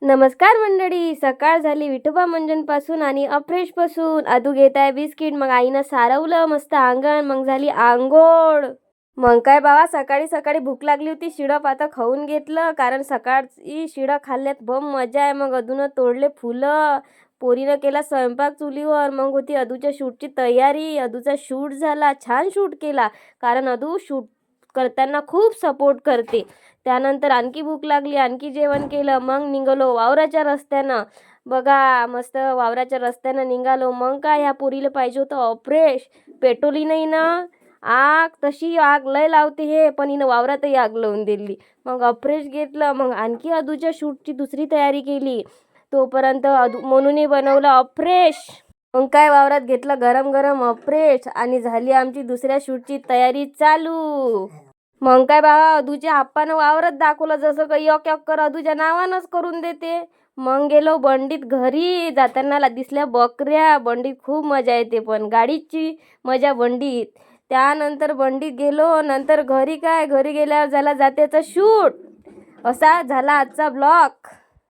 नमस्कार मंडळी. सकाळ झाली विठोबा मंजनपासून आणि अफ्रेशपासून. आदू घेत आहे बिस्किट. मग आईनं सारवलं मस्त अंगण. मग झाली आंघोळ. मग काय बाबा, सकाळी सकाळी भूक लागली होती. शिळं आता खाऊन घेतलं, कारण सकाळची शिळं खाल्ल्यात बम मजा आहे. मग अदूनं तोडले फुलं. पोरीनं केला स्वयंपाक चुलीवर. मग होती अदूच्या शूटची तयारी. अदूचा शूट झाला, छान शूट केला, कारण अदू शूट करताना खूप सपोर्ट करते. त्यानंतर आणखी भूक लागली, आणखी जेवण केलं. मग निघालो वावराच्या रस्त्यानं. बघा, मस्त वावराच्या रस्त्यानं निघालो. मग काय, ह्या पोरीला पाहिजे होतं अफ्रेश. पेट्रोलही नाही ना. आग तशी आग लय लावते हे, पण हिनं वावरातही आग लावून दिली. मग अफ्रेश घेतलं. मग आणखी अदूच्या शूटची दुसरी तयारी केली. तोपर्यंत म्हणूनही बनवलं अफ्रेश. मग काय, वावरात घेतलं गरम गरम अफ्रेश आणि झाली आमची दुसऱ्या शूटची तयारी चालू. मग काय बाबा, अदूच्या आप्पानं वावरात दाखवलं, जसं काही एक एक कर अदूच्या नावानंच करून देते. मग गेलो बंडीत घरी. जाताना दिसल्या बकऱ्या. बंडीत खूप मजा येते, पण गाडीची मजा बंडीत. त्यानंतर बंडीत गेलो. नंतर घरी गेल्यावर झाला जात्याचा शूट. असा झाला आजचा ब्लॉग.